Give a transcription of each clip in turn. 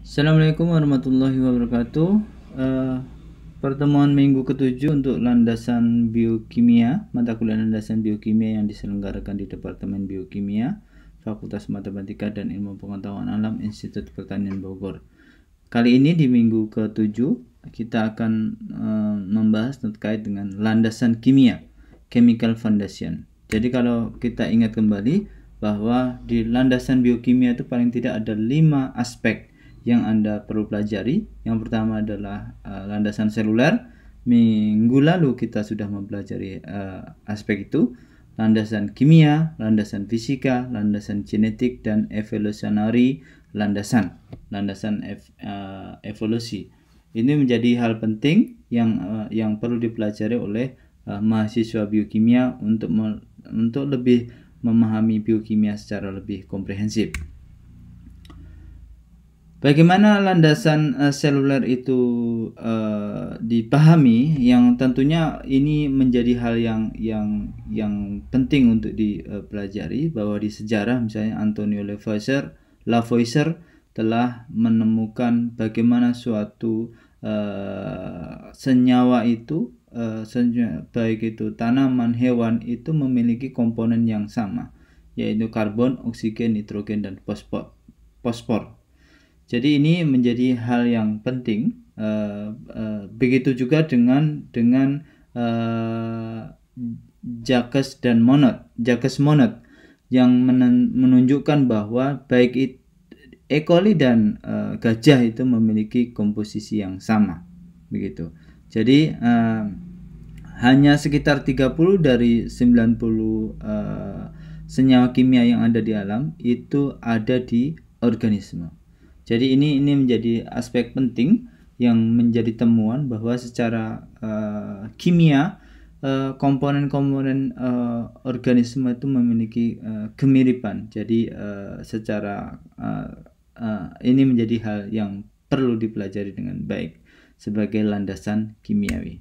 Assalamualaikum warahmatullahi wabarakatuh. Eh, Pertemuan minggu ke-7 untuk landasan biokimia, mata kuliah landasan biokimia yang diselenggarakan di Departemen Biokimia, Fakultas Matematika dan Ilmu Pengetahuan Alam, Institut Pertanian Bogor. Kali ini di minggu ke-7 kita akan membahas terkait dengan landasan kimia, chemical foundation. Jadi kalau kita ingat kembali bahwa di landasan biokimia itu paling tidak ada 5 aspek yang Anda perlu pelajari. Yang pertama adalah landasan seluler. Minggu lalu kita sudah mempelajari aspek itu. Landasan kimia, landasan fisika, landasan genetik, dan evolutionary landasan evolusi. Ini menjadi hal penting yang perlu dipelajari oleh mahasiswa biokimia untuk lebih memahami biokimia secara lebih komprehensif. Bagaimana landasan seluler itu dipahami? Yang tentunya ini menjadi hal yang penting untuk dipelajari, bahwa di sejarah misalnya Antonio Lavoisier telah menemukan bagaimana suatu senyawa itu baik itu tanaman, hewan itu memiliki komponen yang sama, yaitu karbon, oksigen, nitrogen, dan fosfor. Jadi ini menjadi hal yang penting. Begitu juga dengan Jacques Monod yang menunjukkan bahwa baik E. coli dan gajah itu memiliki komposisi yang sama, begitu. Jadi hanya sekitar 30 dari 90 senyawa kimia yang ada di alam itu ada di organisme. Jadi ini menjadi aspek penting yang menjadi temuan bahwa secara kimia komponen-komponen organisme itu memiliki kemiripan. Jadi secara ini menjadi hal yang perlu dipelajari dengan baik sebagai landasan kimiawi.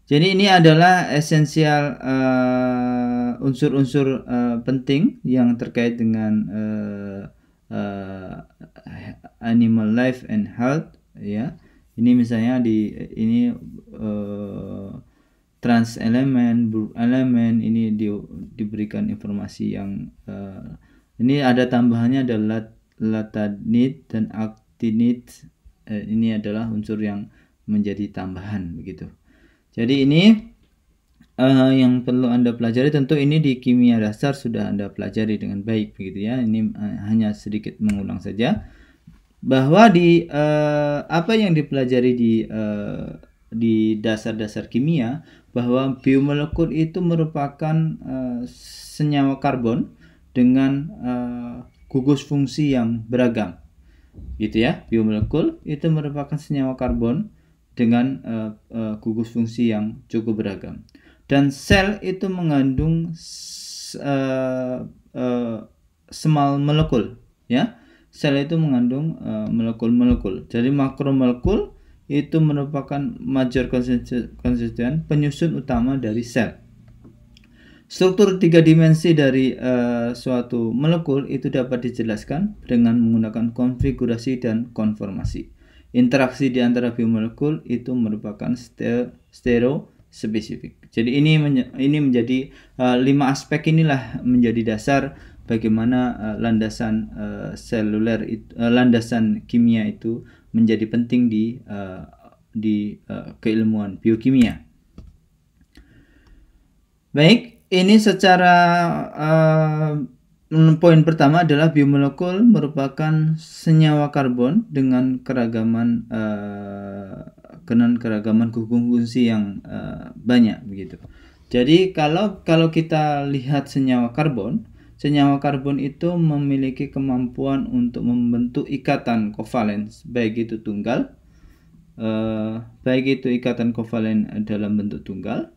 Jadi ini adalah esensial unsur-unsur penting yang terkait dengan animal life and health, ya. Ini misalnya trans elemen, group elemen, ini diberikan informasi yang ini ada tambahannya, ada latadinid dan actinid. Ini adalah unsur yang menjadi tambahan, begitu. Jadi ini yang perlu Anda pelajari. Tentu ini di kimia dasar sudah Anda pelajari dengan baik, begitu ya. Ini hanya sedikit mengulang saja bahwa di apa yang dipelajari di dasar-dasar kimia, bahwa biomolekul itu merupakan senyawa karbon dengan gugus fungsi yang beragam, gitu ya. Biomolekul itu merupakan senyawa karbon dengan gugus fungsi yang cukup beragam. Dan sel itu mengandung small molekul, ya. Sel itu mengandung molekul-molekul. Jadi makromolekul itu merupakan major constituent, penyusun utama dari sel. Struktur 3 dimensi dari suatu molekul itu dapat dijelaskan dengan menggunakan konfigurasi dan konformasi. Interaksi di antara biomolekul itu merupakan stereospesifik. Jadi ini menjadi 5 aspek inilah menjadi dasar bagaimana landasan seluler, landasan kimia itu menjadi penting di keilmuan biokimia. Baik, ini secara poin pertama adalah biomolekul merupakan senyawa karbon dengan keragaman gugus fungsi yang banyak, begitu. Jadi kalau kita lihat senyawa karbon itu memiliki kemampuan untuk membentuk ikatan kovalen, baik itu ikatan kovalen dalam bentuk tunggal.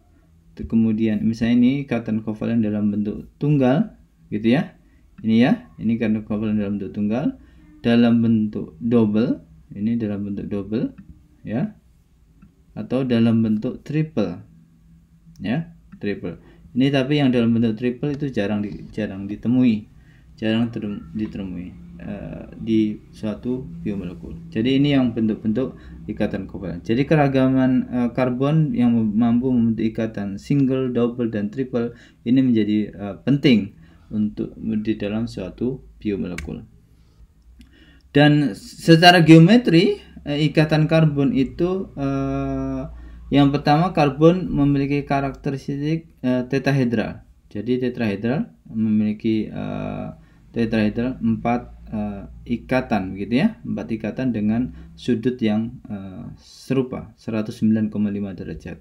Kemudian misalnya ini ikatan kovalen dalam bentuk tunggal, gitu ya. Ini ikatan kovalen dalam bentuk tunggal, dalam bentuk double, ini dalam bentuk double, ya, atau dalam bentuk triple, ya, triple. Ini tapi yang dalam bentuk triple itu jarang ditemui. di suatu biomolekul. Jadi ini yang bentuk-bentuk ikatan kovalen. Jadi keragaman karbon yang mampu membentuk ikatan single, double, dan triple ini menjadi penting untuk di dalam suatu biomolekul. Dan secara geometri ikatan karbon itu yang pertama, karbon memiliki karakteristik tetrahedral. Jadi tetrahedral memiliki tetrahedral 4 ikatan begitu ya, 4 ikatan dengan sudut yang serupa 109,5 derajat.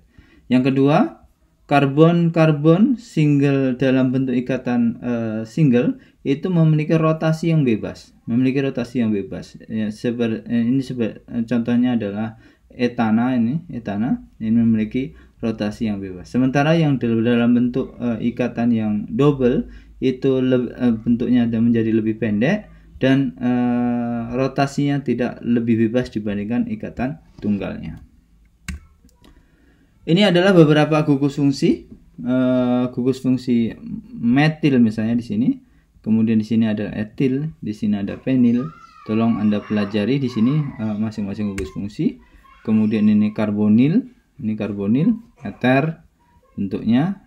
Yang kedua, karbon single dalam bentuk ikatan single itu memiliki rotasi yang bebas, Ya, contohnya adalah etana ini memiliki rotasi yang bebas. Sementara yang dalam bentuk ikatan yang double itu bentuknya menjadi lebih pendek dan rotasinya tidak lebih bebas dibandingkan ikatan tunggalnya. Ini adalah beberapa gugus fungsi metil misalnya di sini. Kemudian di sini ada etil, di sini ada penil. Tolong Anda pelajari di sini masing-masing gugus fungsi. Kemudian ini karbonil, eter bentuknya,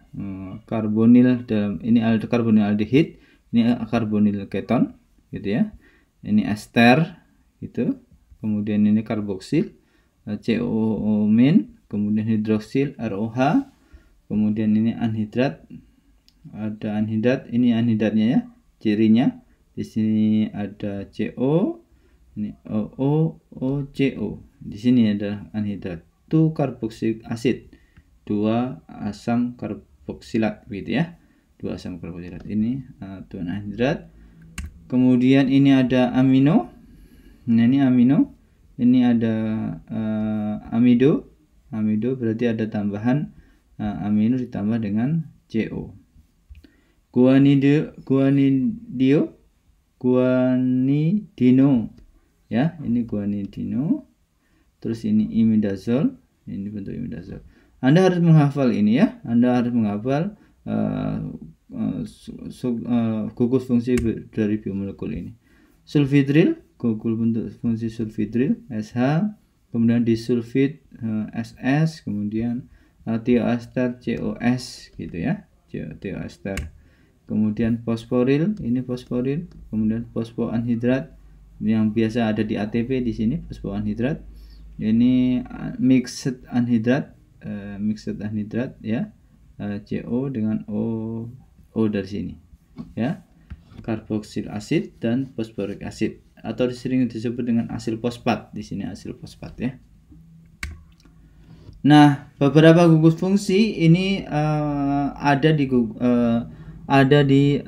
karbonil dalam ini karbonil aldehid, ini karbonil keton gitu ya. Ini ester gitu. Kemudian ini karboksil, COO-, kemudian hidroksil, ROH. Kemudian ini anhidrat, ada anhidrat, ini anhidratnya ya, cirinya. Di sini ada CO, ini OCO. Di sini ada anhidrat, 2 carboxylic acid, 2 asam karboksilat begitu ya. 2 asam karboksilat ini tuan anhidrat. Kemudian ini ada amino. Nah, ini amino. Ini ada amido. Amido berarti ada tambahan amino ditambah dengan CO. Guanidino ya, ini guanidino. Terus ini imidazol, ini bentuk imidazol. Anda harus menghafal ini ya, Anda harus menghafal gugus fungsi dari biomolekul ini. Sulfidril, gugus bentuk fungsi sulfidril, SH, kemudian disulfid, SS, kemudian tioester, COS gitu ya, tioester. Kemudian fosforil, ini fosforil, kemudian fosfoanhidrat yang biasa ada di ATP di sini, fosfoanhidrat. Ini mixed anhidrat ya, CO dengan O dari sini ya, karboksil acid dan fosforik acid, atau sering disebut dengan asil fosfat. Di sini asil fosfat ya. Nah, beberapa gugus fungsi ini ada di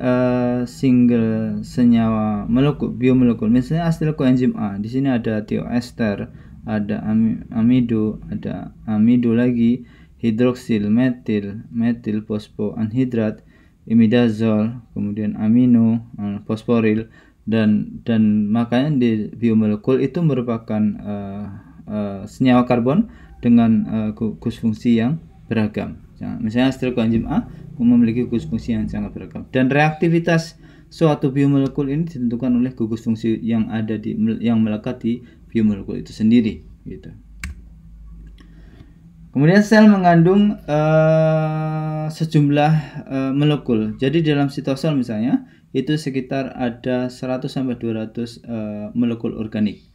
single senyawa biomolekul. Misalnya asil koenzim A. Di sini ada tioester, ada amido, ada amido lagi, hidroksil, metil fosfoanhidrat, imidazol, kemudian amino, fosforil, dan makanya di biomolekul itu merupakan senyawa karbon dengan gugus fungsi yang beragam. Misalnya asil koenzim A memiliki gugus fungsi yang sangat beragam, dan reaktivitas suatu biomolekul ini ditentukan oleh gugus fungsi yang melekat di biomolekul itu sendiri gitu. Kemudian sel mengandung sejumlah molekul. Jadi dalam sitosol misalnya itu sekitar ada 100 sampai 200 molekul organik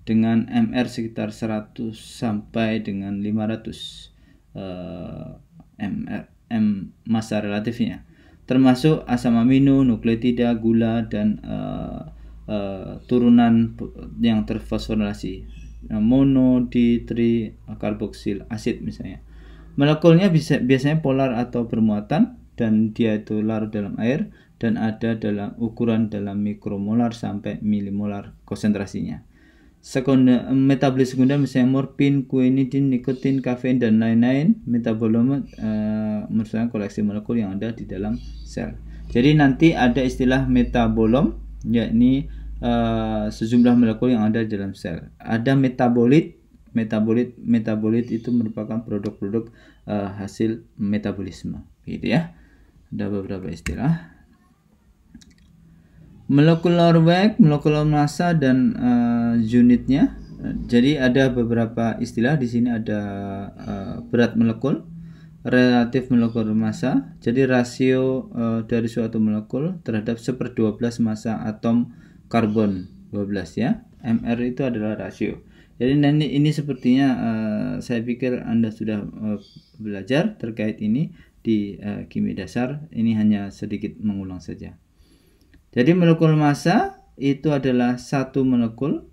dengan MR sekitar 100 sampai dengan 500 massa relatifnya, termasuk asam amino, nukleotida, gula, dan turunan yang terfosforilasi, mono, tri karboksil asid misalnya. Molekulnya biasanya polar atau bermuatan, dan dia itu larut dalam air dan ada dalam ukuran dalam mikromolar sampai milimolar konsentrasinya. Metabolit sekunder misalnya morfin, quinidin, nikotin, kafein, dan lain-lain. Metabolom merupakan koleksi molekul yang ada di dalam sel. Jadi nanti ada istilah metabolom, yakni sejumlah molekul yang ada di dalam sel. Ada metabolit itu merupakan produk-produk hasil metabolisme gitu ya. Ada beberapa istilah. Molecular weight, molecular massa dan unitnya. Jadi ada beberapa istilah di sini, ada berat molekul, relatif molekular massa. Jadi rasio dari suatu molekul terhadap 1/12 massa atom karbon 12 ya. MR itu adalah rasio. Jadi nanti ini sepertinya saya pikir Anda sudah belajar terkait ini di kimia dasar. Ini hanya sedikit mengulang saja. Jadi molekul massa itu adalah satu molekul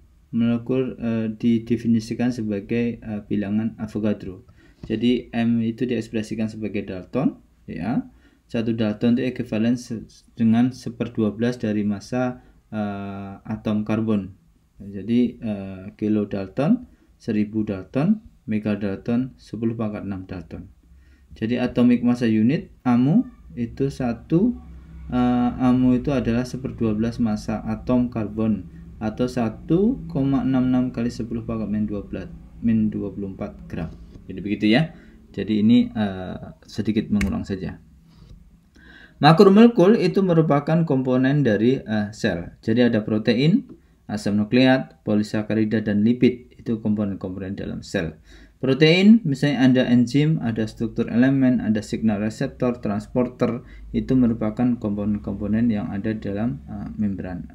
didefinisikan sebagai bilangan Avogadro. Jadi M itu diekspresikan sebagai Dalton, ya. Satu Dalton itu ekuivalen dengan 1/12 dari massa atom karbon. Jadi kilo Dalton, 1000 Dalton, mega Dalton, 10⁻⁶ Dalton. Jadi atomic massa unit AMU itu AMU itu adalah 1/12 massa atom karbon atau 1,66 kali 10⁻²⁴ gram. Jadi begitu ya. Jadi ini sedikit mengulang saja. Makromolekul itu merupakan komponen dari sel. Jadi ada protein, asam nukleat, polisakarida dan lipid. Itu komponen-komponen dalam sel. Protein, misalnya ada enzim, ada struktur elemen, ada signal reseptor, transporter, itu merupakan komponen-komponen yang ada dalam membran,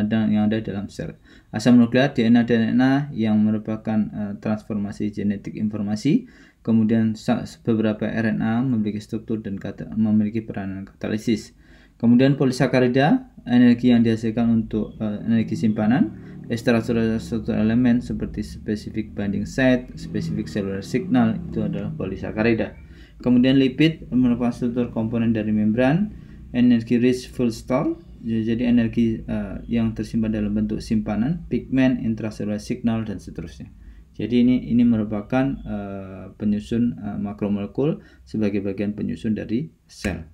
yang ada dalam sel. Asam nukleat, DNA dan RNA yang merupakan transformasi genetik informasi. Kemudian beberapa RNA memiliki struktur dan memiliki peranan katalisis. Kemudian polisakarida, energi yang dihasilkan untuk energi simpanan. Struktur elemen seperti spesifik binding site, spesifik cellular signal, itu adalah polisakarida. Kemudian lipid merupakan struktur komponen dari membran. Energi rich full store, jadi energi yang tersimpan dalam bentuk simpanan, pigmen, intracellular signal dan seterusnya. Jadi ini merupakan penyusun makromolekul sebagai bagian penyusun dari sel.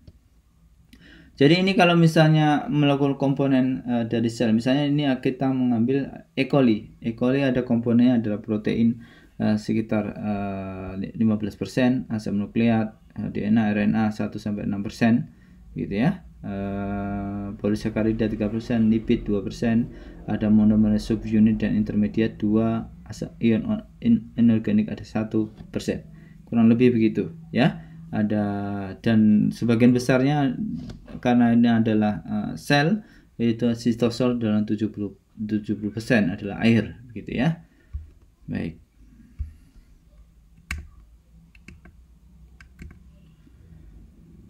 Jadi ini kalau misalnya molekul komponen dari sel, misalnya ini kita mengambil E. coli. E. coli ada komponennya adalah protein sekitar 15%, asam nukleat, DNA, RNA 1-6%, gitu ya. Polisakarida 3%, lipid 2%, ada monomer subunit dan intermediate 2, ion inorganik ada 1%. Kurang lebih begitu ya. Ada, dan sebagian besarnya karena ini adalah sel, yaitu sitosol dalam 70% adalah air, gitu ya. Baik.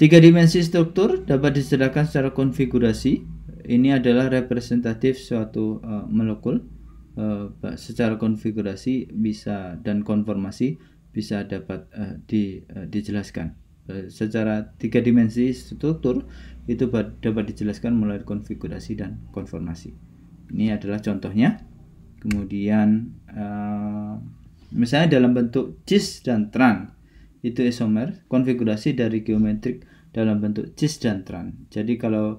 Tiga dimensi struktur dapat dijelaskan secara konfigurasi. Ini adalah representatif suatu molekul secara konfigurasi bisa dan konformasi bisa dapat dijelaskan. Secara tiga dimensi struktur itu dapat dijelaskan melalui konfigurasi dan konformasi. Ini adalah contohnya. Kemudian misalnya dalam bentuk cis dan tran, itu isomer, konfigurasi dari geometrik dalam bentuk cis dan tran. Jadi kalau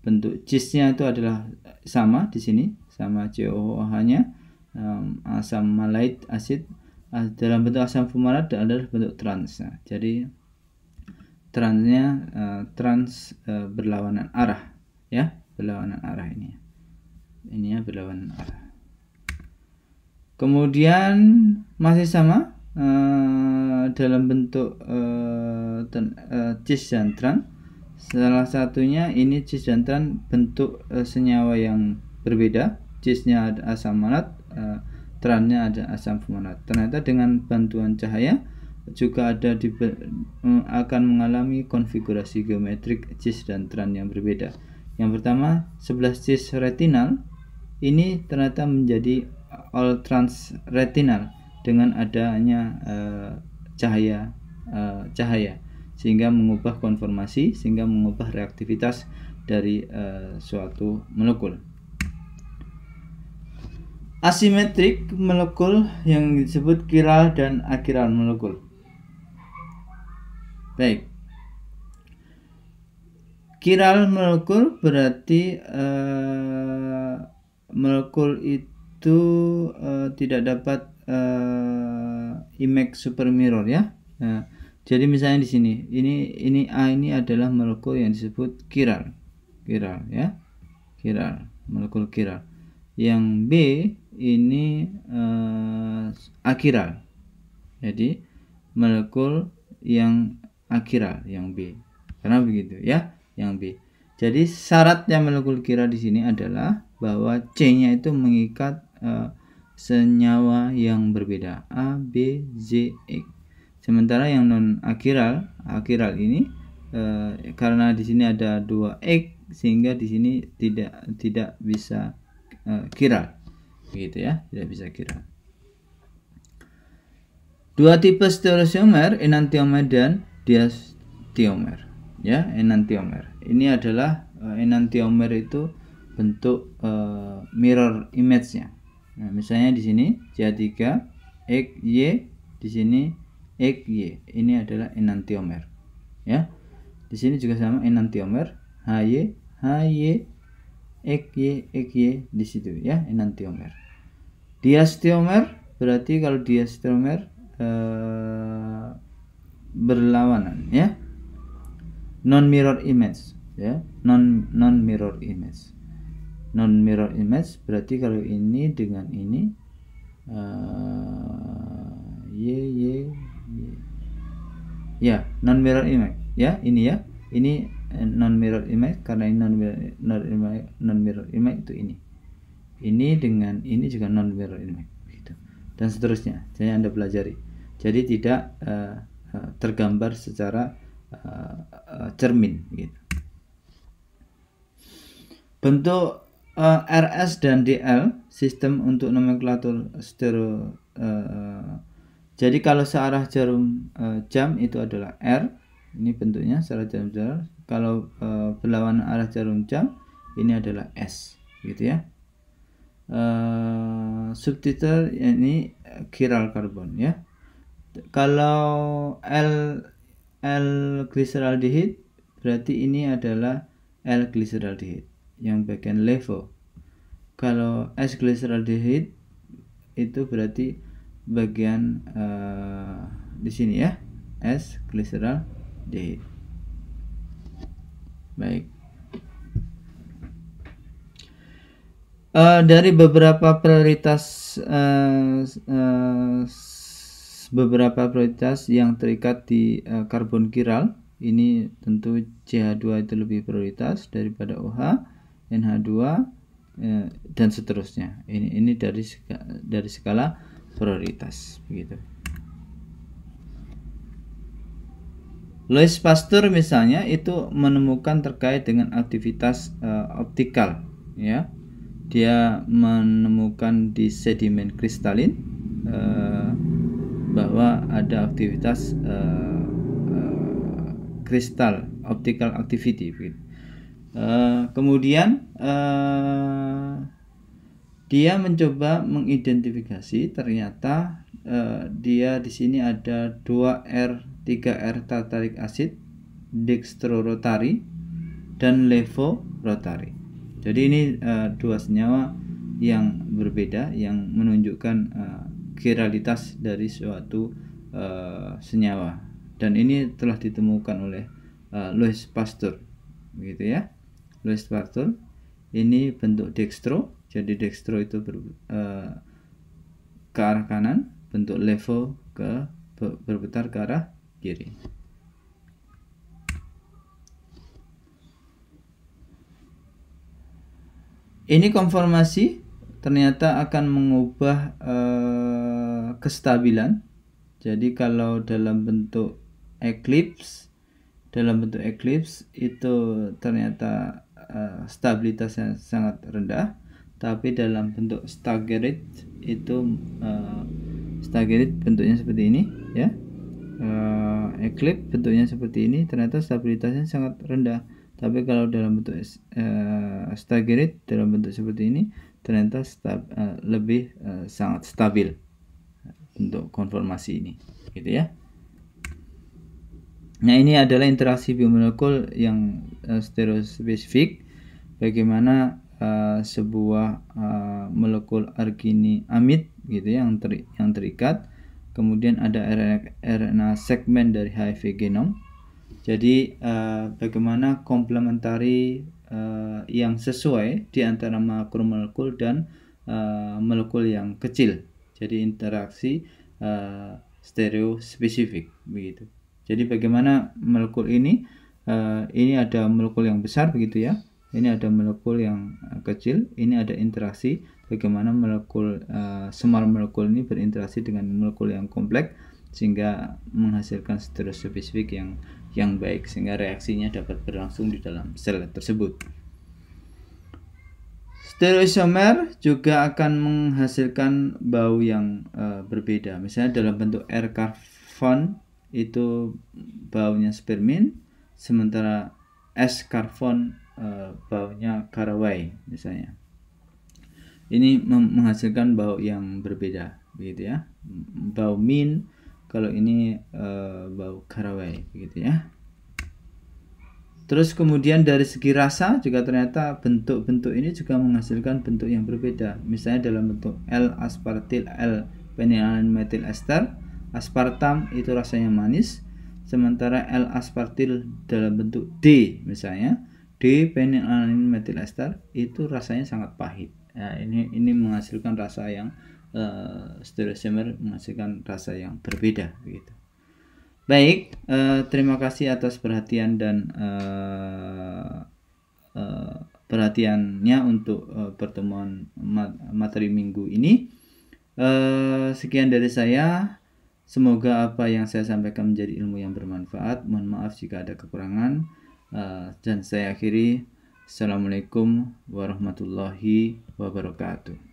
bentuk cisnya itu adalah sama di sini, sama COOH-nya, asam malate asid, dalam bentuk asam fumarat adalah bentuk trans. Nah, jadi transnya berlawanan arah, ya, berlawanan arah ini. Ini ya, berlawanan arah. Kemudian masih sama dalam bentuk cis dan tran. Salah satunya ini cis dan tran bentuk senyawa yang berbeda. Cisnya ada asam malat, trannya ada asam fumarat. Ternyata dengan bantuan cahaya juga akan mengalami konfigurasi geometrik cis dan tran yang berbeda. Yang pertama, 11 cis retinal ini ternyata menjadi all trans retinal dengan adanya cahaya sehingga mengubah konformasi, sehingga mengubah reaktivitas dari suatu molekul. Asimetrik molekul yang disebut kiral dan akiral molekul. Baik. Kiral molekul berarti molekul itu tidak dapat image supermirror ya. Nah, jadi misalnya di sini ini A ini adalah molekul yang disebut kiral ya. Kiral, molekul kiral. Yang B ini akiral. Jadi molekul yang akiral yang B. Karena begitu ya, yang B. Jadi syaratnya molekul kiral di sini adalah bahwa C-nya itu mengikat senyawa yang berbeda, A, B, Z, X. Sementara yang non akiral ini karena di sini ada 2 X sehingga di sini tidak bisa kiral, begitu ya, tidak bisa kiral. Dua tipe stereoisomer, enantiomer dan diastiomer. Ya, enantiomer. Ini adalah enantiomer itu bentuk mirror image-nya. Nah, misalnya di sini CH3 XY, di sini XY. Ini adalah enantiomer. Ya. Di sini juga sama enantiomer, HY XY di situ ya, enantiomer. Diastiomer berarti kalau diastiomer berlawanan ya. Non mirror image ya, non mirror image. Non mirror image berarti kalau ini dengan ini ya, non mirror image ya, ini ya. Ini non mirror image karena ini non mirror image itu ini. Ini dengan ini juga non mirror image gitu. Dan seterusnya. Jadi Anda pelajari. Jadi tidak tergambar secara cermin gitu. Bentuk RS dan DL sistem untuk nomenklatur stereo. Jadi kalau searah jarum jam itu adalah R, ini bentuknya searah jarum jam. Kalau berlawanan arah jarum jam ini adalah S, gitu ya. Subtitle ini chiral karbon ya. Kalau L glyceraldehyde berarti ini adalah L glyceraldehyde yang bagian levo. Kalau S glyceraldehyde itu berarti bagian di sini ya, S glyceraldehyde. Baik. Dari beberapa prioritas yang terikat di karbon kiral, ini tentu CH2 itu lebih prioritas daripada OH, NH2 dan seterusnya. Ini dari skala prioritas begitu. Louis Pasteur misalnya itu menemukan terkait dengan aktivitas optikal ya. Dia menemukan di sedimen kristalin bahwa ada aktivitas kristal, optical activity. Kemudian dia mencoba mengidentifikasi, ternyata dia di sini ada 2R, 3R tartaric acid, dextrorotary dan levorotary. Jadi ini dua senyawa yang berbeda yang menunjukkan kiralitas dari suatu senyawa, dan ini telah ditemukan oleh Louis Pasteur, begitu ya. Louis Pasteur ini bentuk dextro, jadi dextro itu ke arah kanan, bentuk levo berputar ke arah kiri. Ini konformasi ternyata akan mengubah kestabilan. Jadi kalau dalam bentuk eclipse itu ternyata stabilitasnya sangat rendah, tapi dalam bentuk staggered itu staggered bentuknya seperti ini ya. Eclipse bentuknya seperti ini, ternyata stabilitasnya sangat rendah. Tapi kalau dalam bentuk staggered dalam bentuk seperti ini ternyata lebih sangat stabil untuk konformasi ini, gitu ya. Nah, ini adalah interaksi biomolekul yang stereospesifik, bagaimana sebuah molekul arginiamid gitu ya, yang terikat, kemudian ada RNA segmen dari HIV genom. Jadi bagaimana komplementari yang sesuai di antara makromolekul dan molekul yang kecil. Jadi interaksi stereospesifik begitu. Jadi bagaimana molekul ini ada molekul yang besar begitu ya. Ini ada molekul yang kecil, ini ada interaksi bagaimana molekul small molekul ini berinteraksi dengan molekul yang kompleks sehingga menghasilkan stereospesifik yang baik sehingga reaksinya dapat berlangsung di dalam sel tersebut. Stereoisomer juga akan menghasilkan bau yang berbeda. Misalnya dalam bentuk R-karbon itu baunya spermin, sementara S-karbon baunya caraway misalnya. Ini menghasilkan bau yang berbeda, begitu ya. Bau mint, kalau ini bau caraway, begitu ya. Terus kemudian dari segi rasa juga ternyata bentuk-bentuk ini juga menghasilkan bentuk yang berbeda. Misalnya dalam bentuk L-aspartil, L-phenylalanine methyl ester, aspartam itu rasanya manis, sementara L-aspartil dalam bentuk D misalnya, D-phenylalanine methyl ester itu rasanya sangat pahit. Nah, ini menghasilkan rasa yang stereoisomer menghasilkan rasa yang berbeda begitu. Baik, terima kasih atas perhatian dan perhatiannya untuk pertemuan materi minggu ini. Sekian dari saya. Semoga apa yang saya sampaikan menjadi ilmu yang bermanfaat. Mohon maaf jika ada kekurangan. Dan saya akhiri. Assalamualaikum warahmatullahi wabarakatuh.